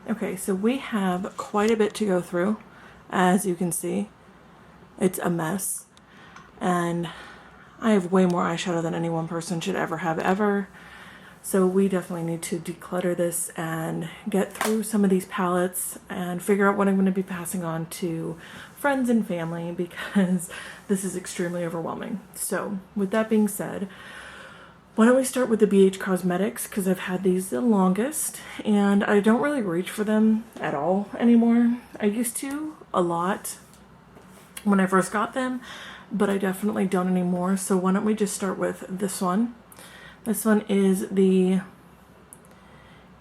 Okay, so we have quite a bit to go through. As you can see, it's a mess. And I have way more eyeshadow than any one person should ever have ever. So we definitely need to declutter this and get through some of these palettes and figure out what I'm going to be passing on to friends and family, because this is extremely overwhelming. So with that being said, why don't we start with the BH Cosmetics, because I've had these the longest and I don't really reach for them at all anymore. I used to a lot when I first got them, but I definitely don't anymore. So why don't we just start with this one. This one is the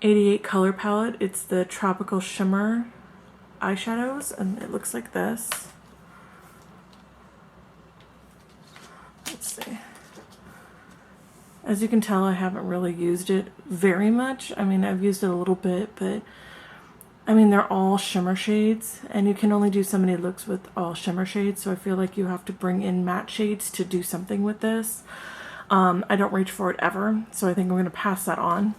88 color palette. It's the Tropical Shimmer eyeshadows, and it looks like this. Let's see. As you can tell, I haven't really used it very much. I mean, I've used it a little bit, but I mean, they're all shimmer shades, and you can only do so many looks with all shimmer shades, so I feel like you have to bring in matte shades to do something with this. I don't reach for it ever, so I think I'm going to pass that on.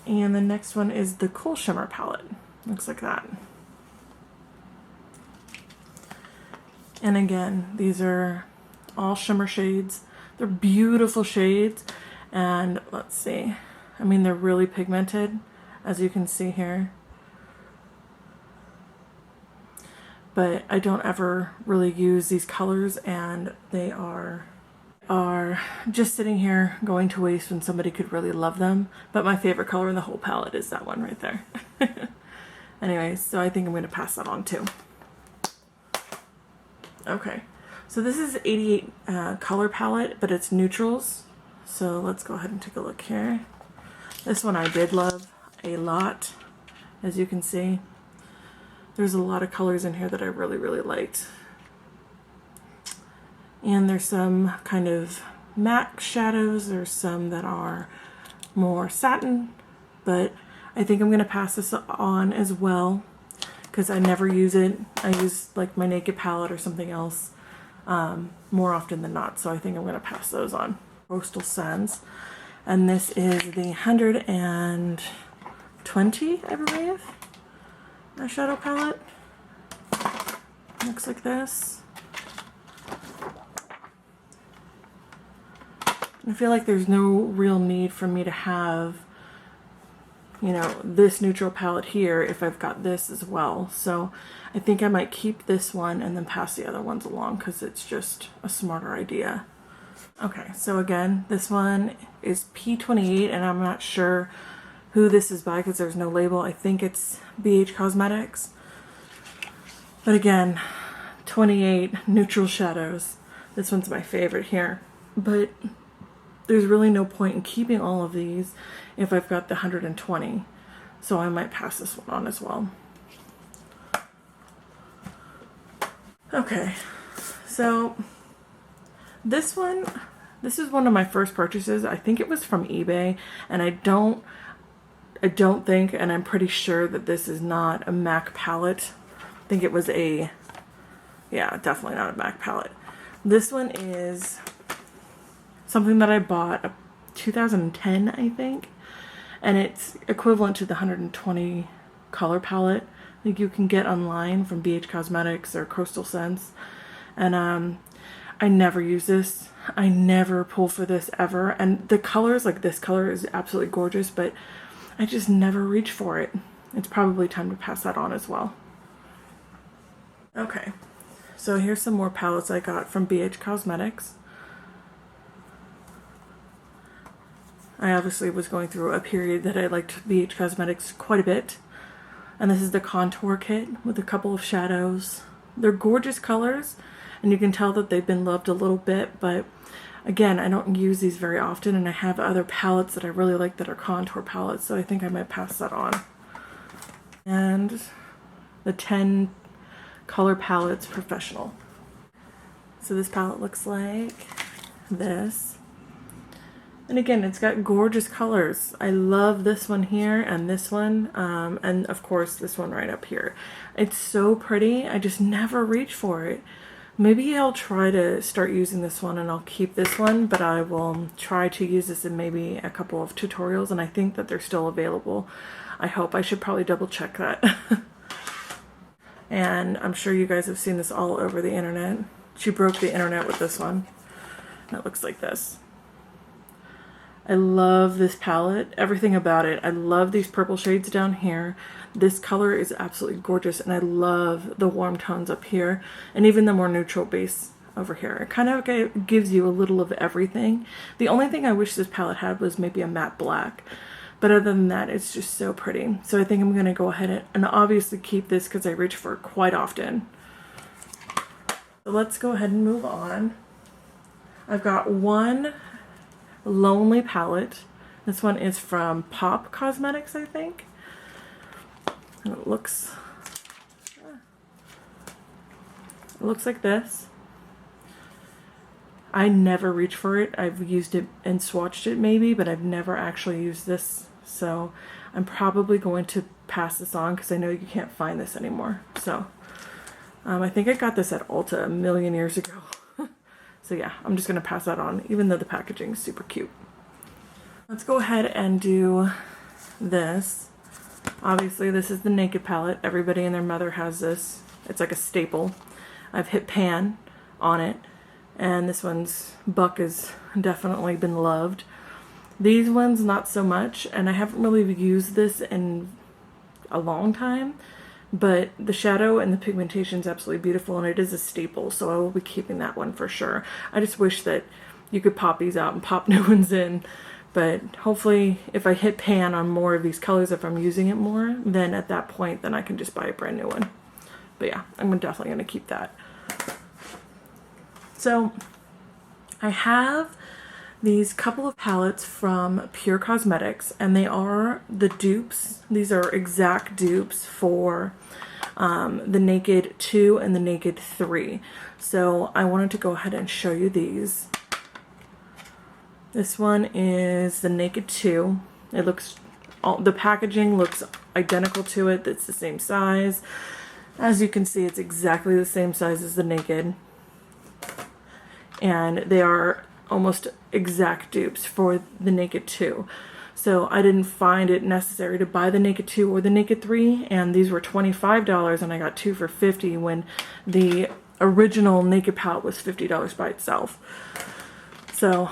And the next one is the Cool Shimmer palette. Looks like that. And again, these are all shimmer shades. They're beautiful shades, and let's see. I mean, they're really pigmented, as you can see here. But I don't ever really use these colors, and they are just sitting here going to waste when somebody could really love them. But my favorite color in the whole palette is that one right there. Anyways, so I think I'm going to pass that on too. Okay, so this is 88 color palette, but it's neutrals. So let's go ahead and take a look here. This one I did love a lot. As you can see, there's a lot of colors in here that I really, really liked. And there's some kind of matte shadows. There's some that are more satin, but I think I'm going to pass this on as well, because I never use it. I use like my Naked palette or something else more often than not, so I think I'm going to pass those on. Coastal Sands, and this is the 120, I believe, eyeshadow palette. Looks like this. I feel like there's no real need for me to have, you know, this neutral palette here if I've got this as well. So I think I might keep this one and then pass the other ones along, because it's just a smarter idea. Okay, so again, this one is P28, and I'm not sure who this is by because there's no label. I think it's BH Cosmetics. But again, 28 neutral shadows. This one's my favorite here. But there's really no point in keeping all of these if I've got the 120. So I might pass this one on as well. Okay, so this is one of my first purchases. I think it was from eBay, and I don't think, and I'm pretty sure that this is not a MAC palette. I think it was yeah, definitely not a MAC palette. This one is something that I bought 2010, I think, and it's equivalent to the 120 color palette. I think you can get online from BH Cosmetics or Coastal Scents, and I never use this. I never pull for this ever, and the colors, like this color is absolutely gorgeous, but I just never reach for it. It's probably time to pass that on as well. Okay, so here's some more palettes I got from BH Cosmetics. I obviously was going through a period that I liked BH Cosmetics quite a bit. And this is the contour kit with a couple of shadows. They're gorgeous colors, and you can tell that they've been loved a little bit, but again, I don't use these very often, and I have other palettes that I really like that are contour palettes, so I think I might pass that on. And the 10 color palettes Professional. So this palette looks like this. And again, it's got gorgeous colors. I love this one here and this one, and of course this one right up here. It's so pretty. I just never reach for it. Maybe I'll try to start using this one and I'll keep this one, but I will try to use this in maybe a couple of tutorials, and I think that they're still available. I hope. I should probably double check that. And I'm sure you guys have seen this all over the internet. She broke the internet with this one. And it looks like this. I love this palette, everything about it. I love these purple shades down here. This color is absolutely gorgeous, and I love the warm tones up here, and even the more neutral base over here. It kind of gives you a little of everything. The only thing I wish this palette had was maybe a matte black, but other than that, it's just so pretty. So I think I'm going to go ahead and obviously keep this because I reach for it quite often. So let's go ahead and move on. I've got one Lonely palette. This one is from Pop Cosmetics, I think. And it looks like this. I never reach for it. I've used it and swatched it maybe, but I've never actually used this. So I'm probably going to pass this on because I know you can't find this anymore. So I think I got this at Ulta a million years ago. So yeah, I'm just going to pass that on, even though the packaging is super cute. Let's go ahead and do this. Obviously, this is the Naked palette. Everybody and their mother has this. It's like a staple. I've hit pan on it, and this one's Buck has definitely been loved. These ones, not so much, and I haven't really used this in a long time. But the shadow and the pigmentation is absolutely beautiful, and it is a staple, so I will be keeping that one for sure. I just wish that you could pop these out and pop new ones in. But hopefully, if I hit pan on more of these colors, if I'm using it more, then at that point, then I can just buy a brand new one. But yeah, I'm definitely going to keep that. So I have these couple of palettes from Pure Cosmetics, and they are the dupes. These are exact dupes for the Naked 2 and the Naked 3. So I wanted to go ahead and show you these. This one is the Naked 2. It looks, the packaging looks identical to it. It's the same size. As you can see, it's exactly the same size as the Naked. And they are almost exact dupes for the Naked 2. So I didn't find it necessary to buy the Naked 2 or the Naked 3, and these were $25 and I got two for $50 when the original Naked palette was $50 by itself. So,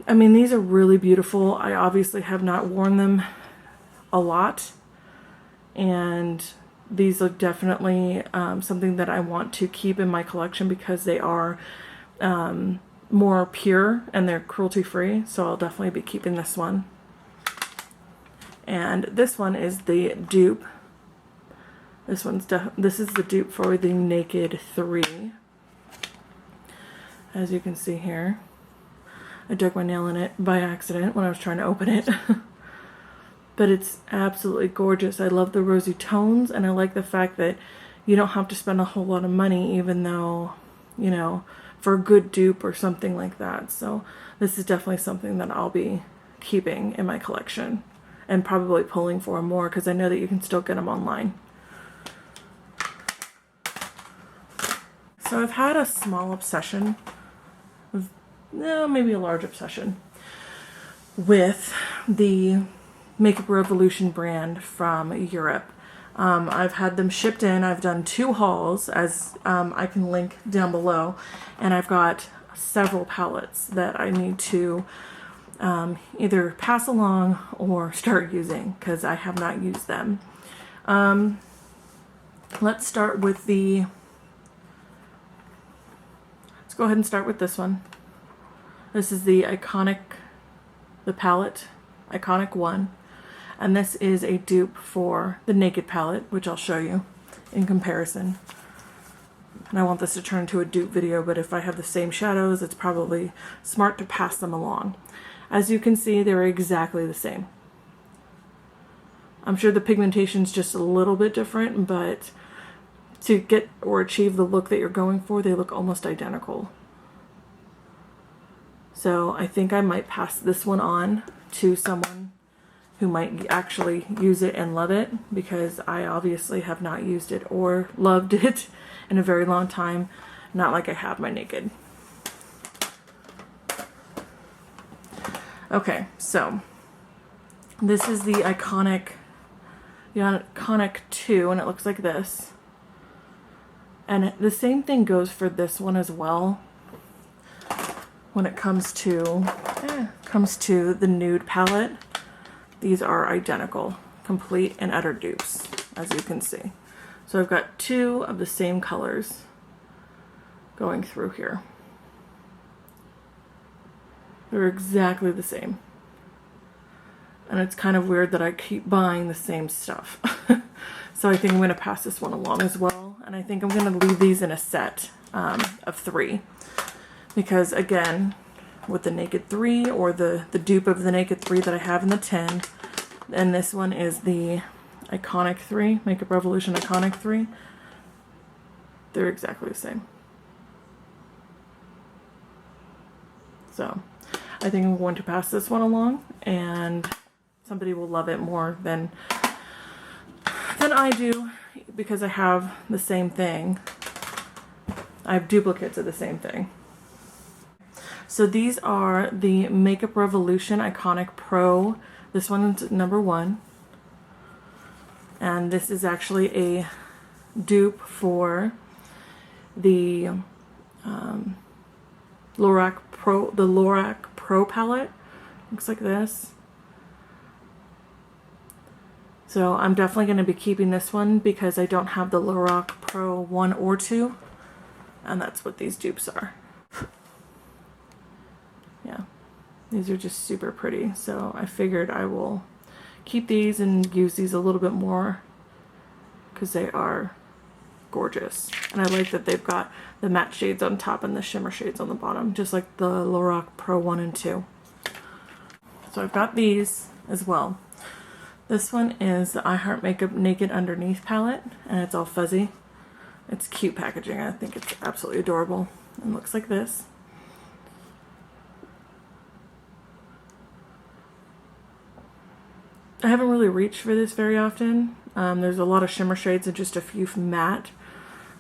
I mean, these are really beautiful. I obviously have not worn them a lot, and these are definitely something that I want to keep in my collection because they are more pure and they're cruelty free, so I'll definitely be keeping this one. And this one is the dupe. This is the dupe for the Naked 3. As you can see here, I dug my nail in it by accident when I was trying to open it. But it's absolutely gorgeous. I love the rosy tones, and I like the fact that you don't have to spend a whole lot of money, even though, you know, for a good dupe or something like that. So this is definitely something that I'll be keeping in my collection and probably pulling for more because I know that you can still get them online. So I've had a small obsession, maybe a large obsession, with the Makeup Revolution brand from Europe. I've had them shipped in. I've done 2 hauls, as I can link down below, and I've got several palettes that I need to either pass along or start using because I have not used them. Let's start with let's go ahead and start with this one. This is the palette Iconic 1. And this is a dupe for the Naked palette, which I'll show you in comparison. And I want this to turn into a dupe video, but if I have the same shadows, it's probably smart to pass them along. As you can see, they're exactly the same. I'm sure the pigmentation's just a little bit different, but to get or achieve the look that you're going for, they look almost identical. So I think I might pass this one on to someone who might actually use it and love it, because I obviously have not used it or loved it in a very long time. not like I have my Naked. Okay, so this is the iconic 2, and it looks like this. And the same thing goes for this one as well. When it comes to the nude palette, these are identical, complete and utter dupes, as you can see. So I've got 2 of the same colors going through here. They're exactly the same. And it's kind of weird that I keep buying the same stuff. So I think I'm going to pass this one along as well. And I think I'm going to leave these in a set of 3. Because again, with the Naked 3 or the dupe of the Naked 3 that I have in the tin, and this one is the Iconic 3, Makeup Revolution Iconic 3, they're exactly the same. So I think I'm going to pass this one along, and somebody will love it more than I do, because I have the same thing. I have duplicates of the same thing. So these are the Makeup Revolution Iconic Pro. This one's number 1. And this is actually a dupe for the Lorac Pro palette. Looks like this. So I'm definitely going to be keeping this one because I don't have the Lorac Pro 1 or 2. And that's what these dupes are. Yeah, these are just super pretty. So I figured I will keep these and use these a little bit more because they are gorgeous. And I like that they've got the matte shades on top and the shimmer shades on the bottom, just like the Lorac Pro 1 and 2. So I've got these as well. This one is the I Heart Makeup Naked Underneath palette, and it's all fuzzy. It's cute packaging. I think it's absolutely adorable. It looks like this. I haven't really reached for this very often. There's a lot of shimmer shades and just a few matte.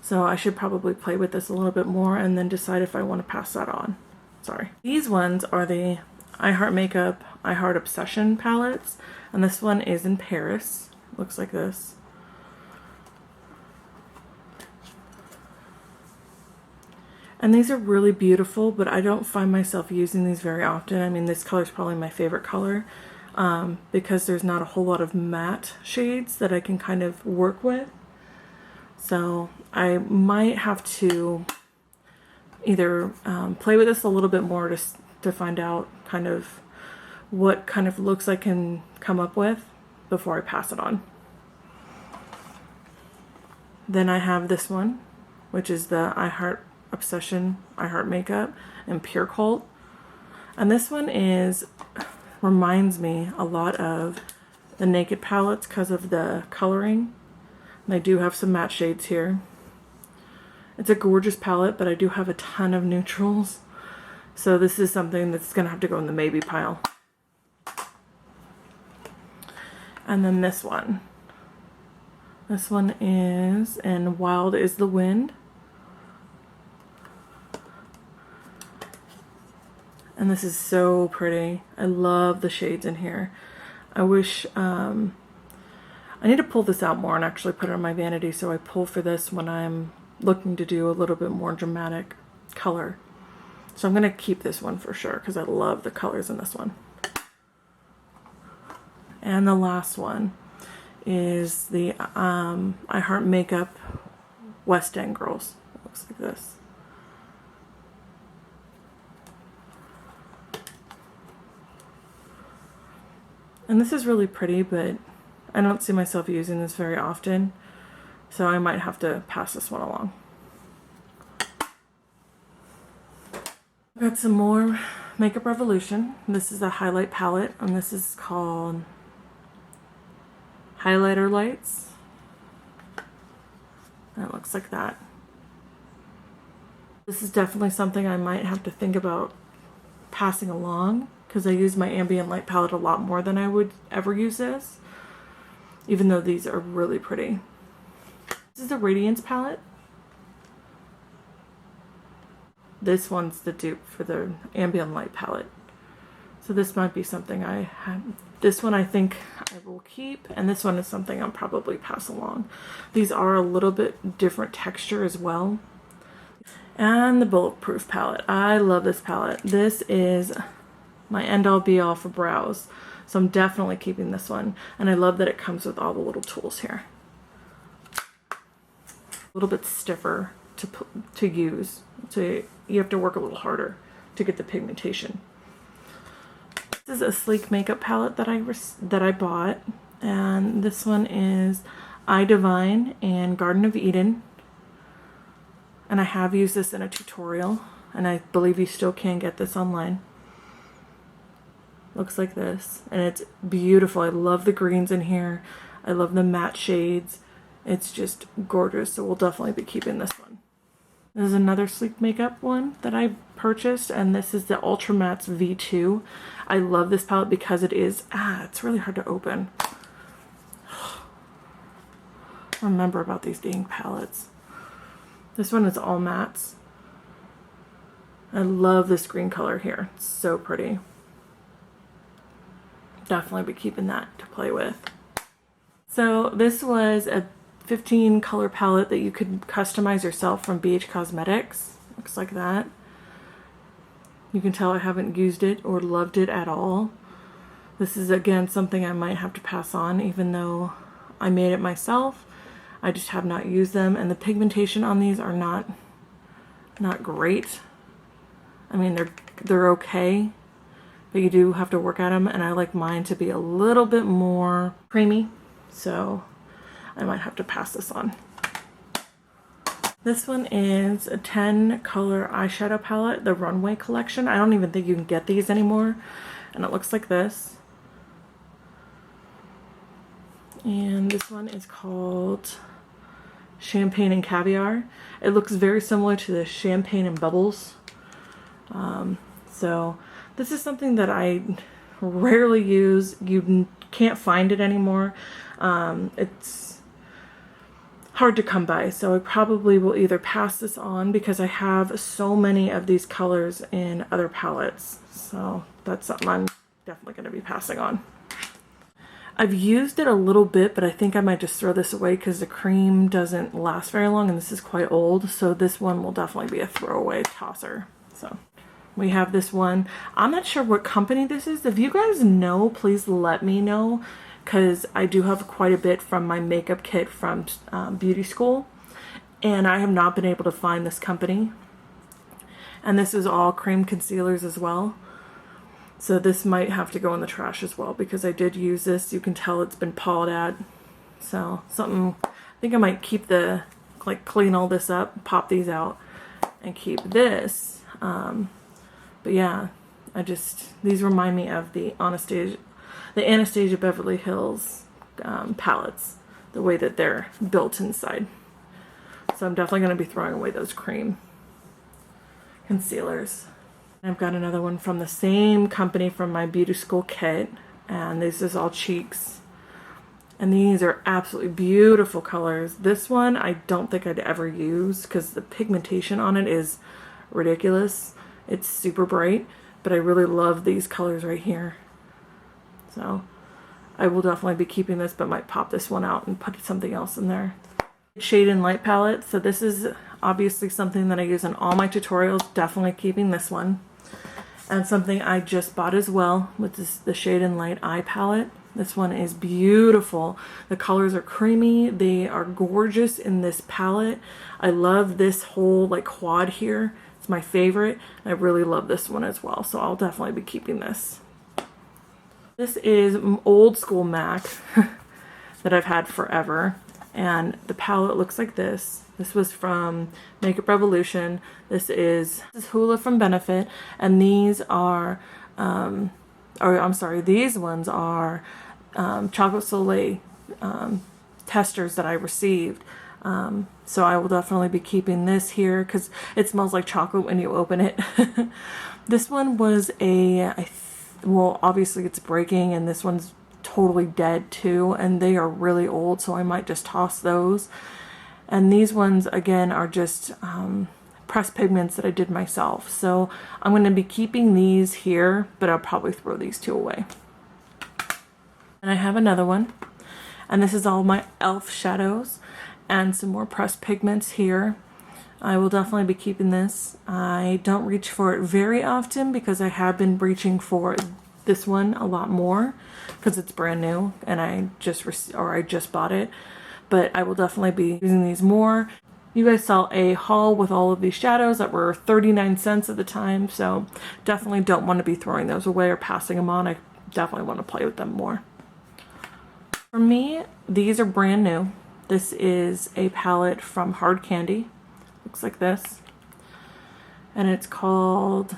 So I should probably play with this a little bit more and then decide if I want to pass that on. Sorry. These ones are the I Heart Makeup, I Heart Obsession palettes. And this one is in Paris. Looks like this. And these are really beautiful, but I don't find myself using these very often. I mean, this color is probably my favorite color because there's not a whole lot of matte shades that I can kind of work with. So I might have to either play with this a little bit more to find out kind of what kind of looks I can come up with before I pass it on. Then I have this one, which is the I Heart Obsession, I Heart Makeup, and Pure Cult. And this one reminds me a lot of the Naked palettes because of the coloring. And I do have some matte shades here. It's a gorgeous palette, but I do have a ton of neutrals. So this is something that's going to have to go in the maybe pile. And then this one. This one is in Wild is the Wind. And this is so pretty. I love the shades in here. I wish, I need to pull this out more and actually put it on my vanity so I pull for this when I'm looking to do a little bit more dramatic color. So I'm going to keep this one for sure because I love the colors in this one. And the last one is the I Heart Makeup West End Girls. It looks like this. And this is really pretty, but I don't see myself using this very often, so I might have to pass this one along. I've got some more Makeup Revolution. This is a highlight palette, and this is called Highlighter Lights. And it looks like that. This is definitely something I might have to think about passing along because I use my ambient light palette a lot more than I would ever use this, even though these are really pretty. This is the Radiance palette. this one's the dupe for the ambient light palette. So this might be something I have. This one I think I will keep, and this one is something I'll probably pass along. These are a little bit different texture as well. And the Bulletproof palette. I love this palette. This is my end-all be-all for brows. So I'm definitely keeping this one. And I love that it comes with all the little tools here. A little bit stiffer to use. So you have to work a little harder to get the pigmentation. This is a sleek makeup palette that I bought, and this one is I Divine and Garden of Eden, and I have used this in a tutorial, and I believe you still can get this online. Looks like this, and it's beautiful. I love the greens in here. I love the matte shades. It's just gorgeous, so we'll definitely be keeping this one. This is another sleek makeup one that I purchased, and this is the Ultra Mattes V2. I love this palette because it is, it's really hard to open. Remember about these dang palettes. This one is all mattes. I love this green color here. It's so pretty. Definitely be keeping that to play with. So this was a 15 color palette that you could customize yourself from BH Cosmetics. Looks like that. You can tell I haven't used it or loved it at all. This is again something I might have to pass on, even though I made it myself. I just have not used them, and the pigmentation on these are not great. I mean, they're okay, but you do have to work at them, and I like mine to be a little bit more creamy, so I might have to pass this on. This one is a 10 color eyeshadow palette, the Runway collection. I don't even think you can get these anymore, and it looks like this. And this one is called Champagne and Caviar. It looks very similar to the Champagne and Bubbles. So this is something that I rarely use. You can't find it anymore. It's hard to come by, so I probably will either pass this on because I have so many of these colors in other palettes. So that's something I'm definitely going to be passing on. I've used it a little bit, but I think I might just throw this away because the cream doesn't last very long, and this is quite old, so this one will definitely be a throwaway tosser. So we have this one. I'm not sure what company this is. If you guys know, please let me know, because I do have quite a bit from my makeup kit from beauty school, and I have not been able to find this company. And this is all cream concealers as well. So this might have to go in the trash as well because I did use this. You can tell it's been pawed at. So something, I think I might keep clean all this up, pop these out, and keep this. But yeah, these remind me of the Anastasia Beverly Hills palettes, the way that they're built inside. So I'm definitely going to be throwing away those cream concealers. I've got another one from the same company from my beauty school kit, and this is all cheeks. And these are absolutely beautiful colors. This one I don't think I'd ever use because the pigmentation on it is ridiculous. It's super bright, but I really love these colors right here. So I will definitely be keeping this, but might pop this one out and put something else in there. Shade and Light palette. So this is obviously something that I use in all my tutorials. Definitely keeping this one. And something I just bought as well, which is the Shade and Light eye palette. This one is beautiful. The colors are creamy. They are gorgeous in this palette. I love this whole quad here. It's my favorite. I really love this one as well, so I'll definitely be keeping this. This is old school MAC that I've had forever, and the palette looks like this. This was from Makeup Revolution. This is Hoola from Benefit, and these are, these ones are Chocolate Soleil testers that I received. So I will definitely be keeping this here because it smells like chocolate when you open it. This one was well, obviously it's breaking, and this one's totally dead too, and they are really old, so I might just toss those. And these ones again are just pressed pigments that I did myself. So I'm going to be keeping these here, but I'll probably throw these two away. And I have another one, and this is all my e.l.f. shadows and some more pressed pigments here. I will definitely be keeping this. I don't reach for it very often because I have been reaching for this one a lot more because it's brand new and I just bought it. But I will definitely be using these more. You guys saw a haul with all of these shadows that were 39 cents at the time, so definitely don't want to be throwing those away or passing them on. I definitely want to play with them more. For me, these are brand new. This is a palette from Hard Candy. Looks like this. And it's called,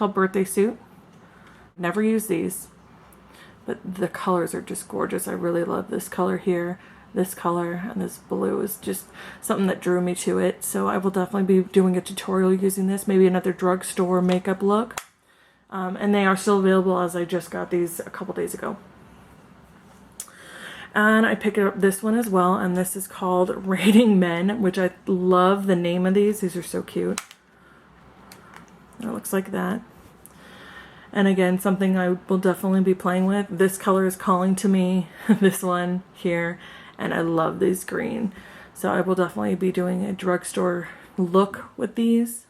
Birthday Suit. Never used these, but the colors are just gorgeous. I really love this color here. This color and this blue is just something that drew me to it. So I will definitely be doing a tutorial using this, maybe another drugstore makeup look. And they are still available as I just got these a couple days ago. And I picked up this one as well, and this is called Rating Men, which I love the name of these. These are so cute. It looks like that. And again, something I will definitely be playing with. This color is calling to me, this one here, and I love this green. So I will definitely be doing a drugstore look with these.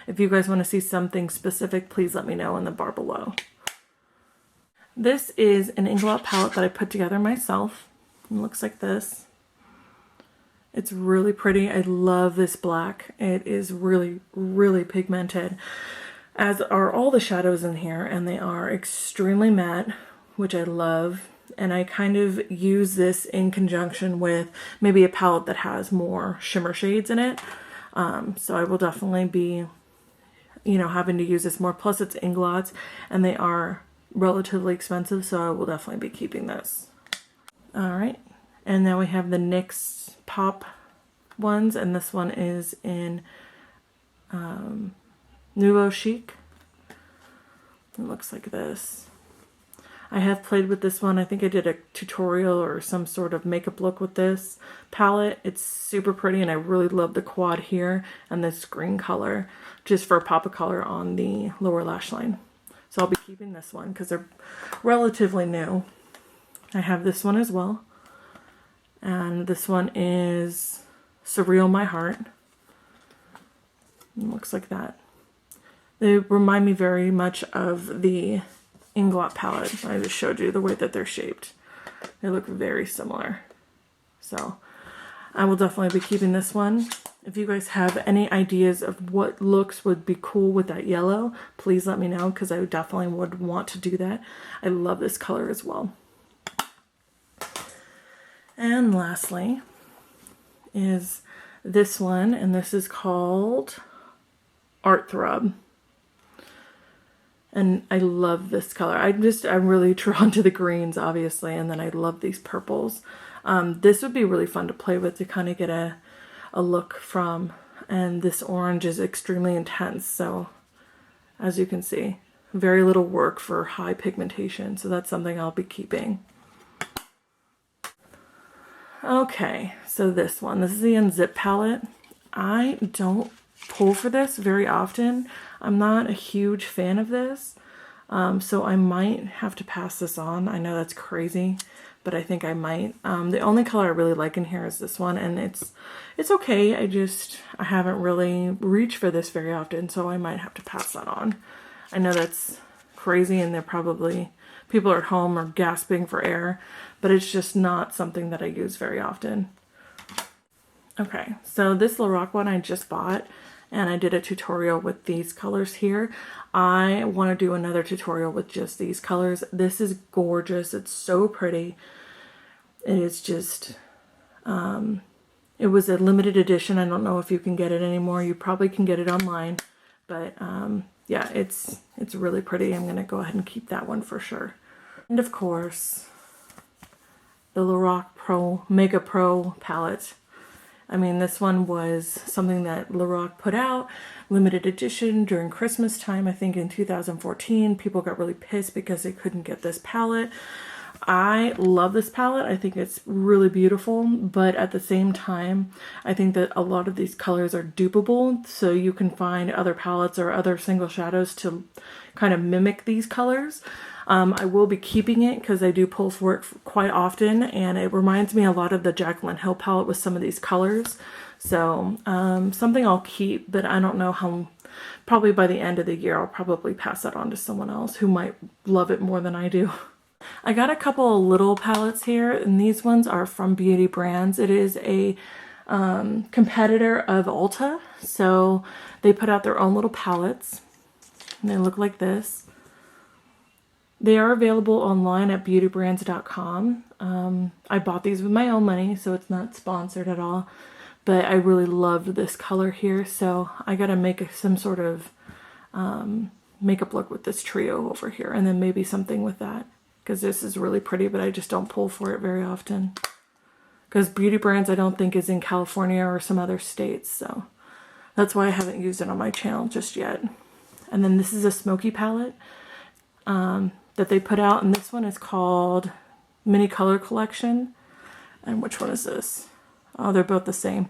If you guys want to see something specific, please let me know in the bar below. This is an Inglot palette that I put together myself. It looks like this. It's really pretty. I love this black. It is really, really pigmented, as are all the shadows in here, and they are extremely matte, which I love. And I kind of use this in conjunction with maybe a palette that has more shimmer shades in it. So I will definitely be, having to use this more. Plus it's Inglots, and they are relatively expensive, so I will definitely be keeping this. Alright, and now we have the NYX Pop ones, and this one is in Nouveau Chic. It looks like this. I have played with this one. I think I did a tutorial or some sort of makeup look with this palette. It's super pretty, and I really love the quad here and this green color, just for a pop of color on the lower lash line. So I'll be keeping this one because they're relatively new. I have this one as well. And this one is Surreal My Heart. It looks like that. They remind me very much of the Inglot palette. I just showed you the way that they're shaped. They look very similar. So I will definitely be keeping this one. If you guys have any ideas of what looks would be cool with that yellow, please let me know, because I definitely would want to do that. I love this color as well. And lastly is this one, and this is called Art Throb. And I love this color. I'm really drawn to the greens, obviously, and then I love these purples. This would be really fun to play with, to kind of get a look from, and this orange is extremely intense, so as you can see, very little work for high pigmentation, so that's something I'll be keeping. Okay, so this is the Unzip palette. I don't pull for this very often. I'm not a huge fan of this, so I might have to pass this on. I know that's crazy, but I think I might. The only color I really like in here is this one, and it's okay. I haven't really reached for this very often, so I might have to pass that on. I know that's crazy, and people are at home or gasping for air, but it's just not something that I use very often. Okay, so this Lorac one I just bought, and I did a tutorial with these colors here. I want to do another tutorial with just these colors. This is gorgeous. It's so pretty. It is just, it was a limited edition. I don't know if you can get it anymore. You probably can get it online, but yeah, it's really pretty. I'm going to go ahead and keep that one for sure. And of course, the Lorac Pro Mega Pro palette. I mean, this one was something that Lorac put out, limited edition during Christmas time, I think in 2014. People got really pissed because they couldn't get this palette. I love this palette. I think it's really beautiful, but at the same time, I think that a lot of these colors are dupable, so you can find other palettes or other single shadows to kind of mimic these colors. I will be keeping it because I do pull for it quite often, and it reminds me a lot of the Jaclyn Hill palette with some of these colors. So something I'll keep, but I don't know how. Probably by the end of the year, I'll probably pass that on to someone else who might love it more than I do. I got a couple of little palettes here, and these ones are from Beauty Brands. It is a competitor of Ulta, so they put out their own little palettes, and they look like this. They are available online at beautybrands.com. I bought these with my own money, so it's not sponsored at all, but I really loved this color here, so I gotta make some sort of makeup look with this trio over here, and then maybe something with that. Because this is really pretty, but I just don't pull for it very often. Because Beauty Brands I don't think is in California or some other states, so that's why I haven't used it on my channel just yet. And then this is a smoky palette that they put out, and this one is called Mini Color Collection. And which one is this? Oh, they're both the same.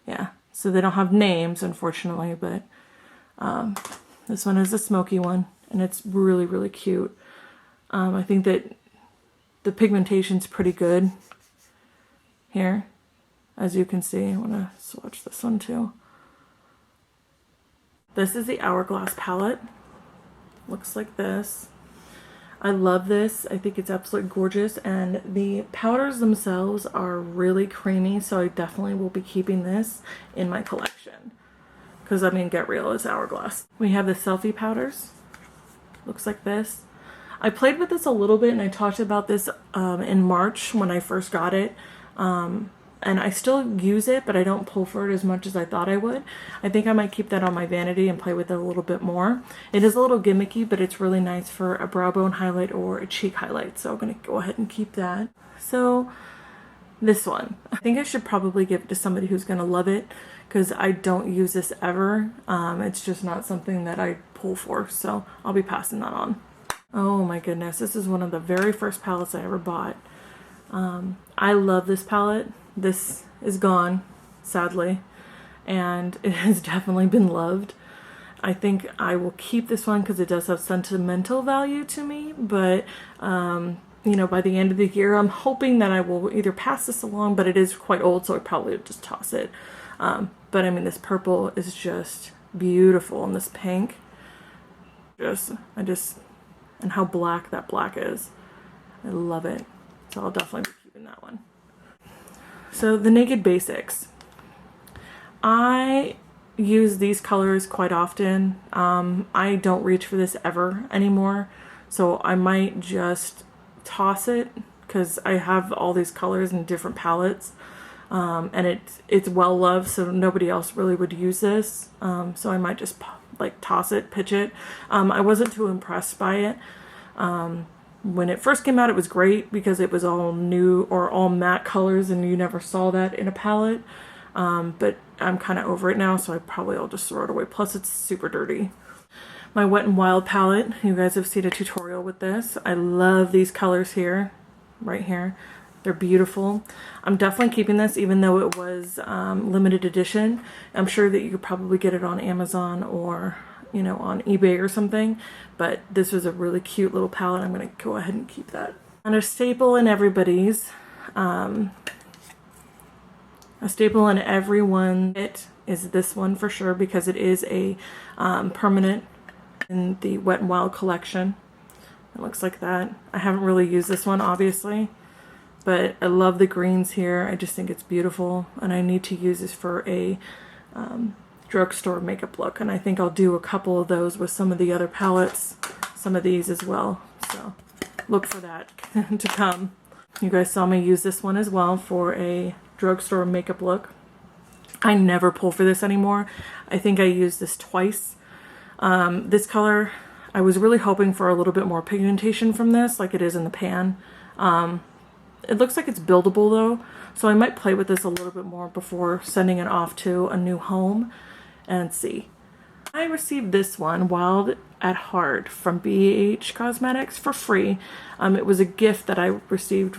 Yeah, so they don't have names, unfortunately, but this one is a smoky one, and it's really, really cute. I think that the pigmentation's pretty good here, as you can see. I want to swatch this one too. This is the Hourglass palette. Looks like this. I love this. I think it's absolutely gorgeous, and the powders themselves are really creamy, so I definitely will be keeping this in my collection. Because, I mean, get real, it's Hourglass. We have the Selfie powders. Looks like this. I played with this a little bit, and I talked about this in March when I first got it. And I still use it, but I don't pull for it as much as I thought I would. I think I might keep that on my vanity and play with it a little bit more. It is a little gimmicky, but it's really nice for a brow bone highlight or a cheek highlight. So I'm going to go ahead and keep that. So this one, I think I should probably give it to somebody who's going to love it, because I don't use this ever. It's just not something that I pull for, so I'll be passing that on. Oh my goodness, this is one of the very first palettes I ever bought. I love this palette. This is gone, sadly, and it has definitely been loved. I think I will keep this one because it does have sentimental value to me, but you know, by the end of the year, I'm hoping that I will either pass this along, but it is quite old, so I probably would just toss it. But I mean, this purple is just beautiful, and this pink, and how black that black is. I love it. So I'll definitely be keeping that one. So the Naked Basics. I use these colors quite often. I don't reach for this ever anymore. So I might just toss it because I have all these colors in different palettes. And it's well loved, so nobody else really would use this. So I might just like toss it, pitch it. I wasn't too impressed by it. When it first came out, it was great because it was all new or all matte colors, and you never saw that in a palette. But I'm kind of over it now, so I probably will just throw it away. Plus, it's super dirty. My Wet n Wild palette. You guys have seen a tutorial with this. I love these colors here, right here. They're beautiful. I'm definitely keeping this, even though it was limited edition. I'm sure that you could probably get it on Amazon or, you know, on eBay or something. But this was a really cute little palette. I'm going to go ahead and keep that. And a staple in everybody's, a staple in everyone, it is this one for sure, because it is a permanent in the Wet n Wild collection. It looks like that. I haven't really used this one, obviously. But I love the greens here. I just think it's beautiful, and I need to use this for a drugstore makeup look, and I think I'll do a couple of those with some of the other palettes, some of these as well. So look for that to come. You guys saw me use this one as well for a drugstore makeup look. I never pull for this anymore. I think I used this twice. This color, I was really hoping for a little bit more pigmentation from this, like it is in the pan. It looks like it's buildable though, so I might play with this a little bit more before sending it off to a new home and see. I received this one, Wild at Heart, from BH Cosmetics for free. It was a gift that I received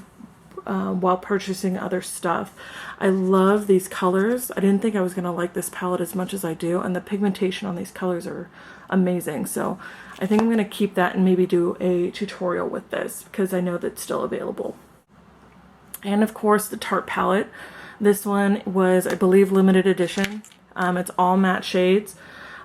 while purchasing other stuff. I love these colors. I didn't think I was going to like this palette as much as I do, and the pigmentation on these colors are amazing. So I think I'm going to keep that and maybe do a tutorial with this because I know that's still available. And of course the Tarte palette. This one was, I believe, limited edition. It's all matte shades.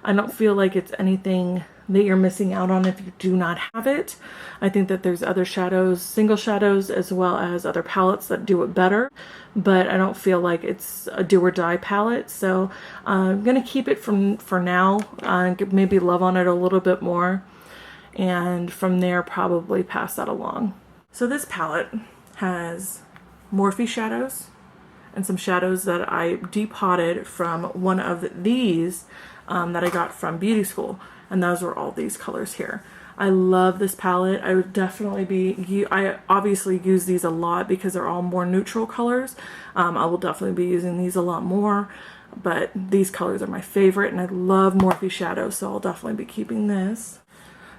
I don't feel like it's anything that you're missing out on if you do not have it. I think that there's other shadows, single shadows, as well as other palettes that do it better, but I don't feel like it's a do or die palette. So I'm gonna keep it for now, maybe love on it a little bit more, and from there probably pass that along. So this palette has Morphe shadows and some shadows that I depotted from one of these that I got from beauty school. And those were all these colors here. I love this palette. I would definitely I obviously use these a lot because they're all more neutral colors. I will definitely be using these a lot more, but these colors are my favorite, and I love Morphe shadows, so I'll definitely be keeping this.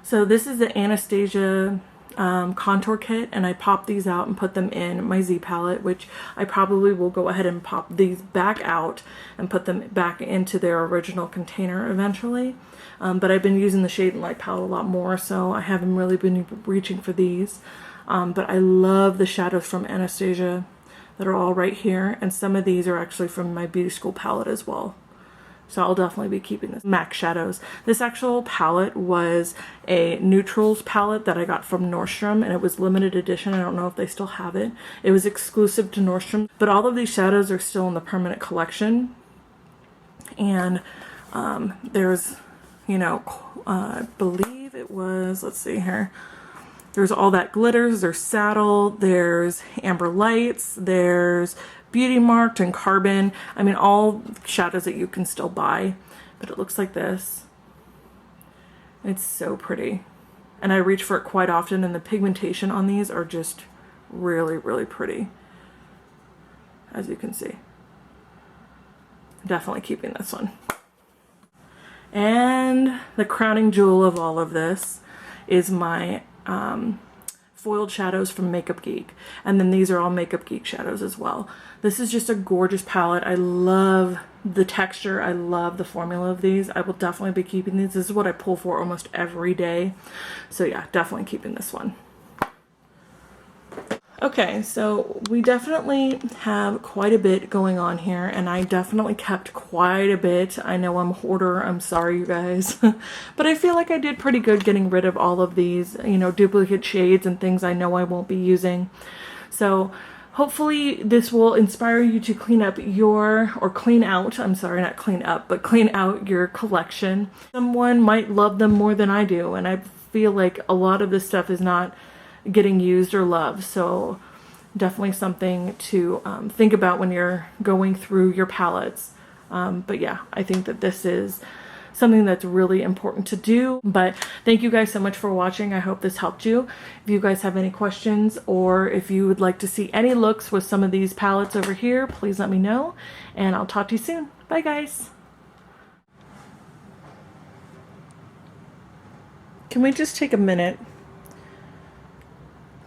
So this is the Anastasia contour kit, and I popped these out and put them in my Z palette, which I probably will go ahead and pop these back out and put them back into their original container eventually. But I've been using the Shade and Light palette a lot more, so I haven't really been reaching for these. But I love the shadows from Anastasia that are all right here, and some of these are actually from my beauty school palette as well. So I'll definitely be keeping this. MAC shadows. This actual palette was a neutrals palette that I got from Nordstrom, and it was limited edition. I don't know if they still have it. It was exclusive to Nordstrom, but all of these shadows are still in the permanent collection. And there's, you know, I believe it was, let's see here. There's All That Glitters, there's Saddle, there's Amber Lights, there's Beauty Marked and Carbon. I mean, all shadows that you can still buy, but it looks like this. It's so pretty. And I reach for it quite often, and the pigmentation on these are just really, really pretty, as you can see. Definitely keeping this one. And the crowning jewel of all of this is my foiled shadows from Makeup Geek, and then these are all Makeup Geek shadows as well. This is just a gorgeous palette. I love the texture. I love the formula of these. I will definitely be keeping these. This is what I pull for almost every day. So yeah, definitely keeping this one. Okay, so we definitely have quite a bit going on here, and I definitely kept quite a bit. I know I'm a hoarder, I'm sorry you guys, but I feel like I did pretty good getting rid of all of these, you know, duplicate shades and things I know I won't be using. So hopefully this will inspire you to clean up your, or clean out, I'm sorry, not clean up, but clean out your collection. Someone might love them more than I do, and I feel like a lot of this stuff is not getting used or loved, so definitely something to think about when you're going through your palettes. But yeah, I think that this is something that's really important to do. But thank you guys so much for watching. I hope this helped you. If you guys have any questions, or if you would like to see any looks with some of these palettes over here, please let me know, and I'll talk to you soon. Bye guys. Can we just take a minute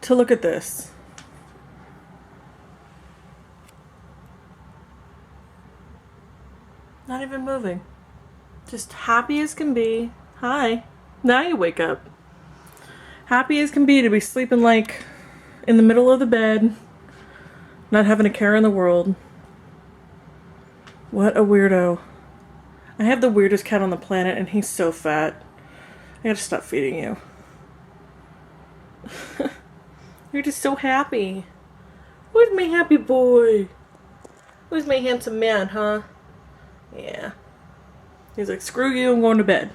to look at this? Not even moving. Just happy as can be. Hi. Now you wake up. Happy as can be to be sleeping like in the middle of the bed, not having a care in the world. What a weirdo. I have the weirdest cat on the planet, and he's so fat. I gotta stop feeding you. You're just so happy. Where's my happy boy? Where's my handsome man, huh? Yeah. He's like, screw you, I'm going to bed.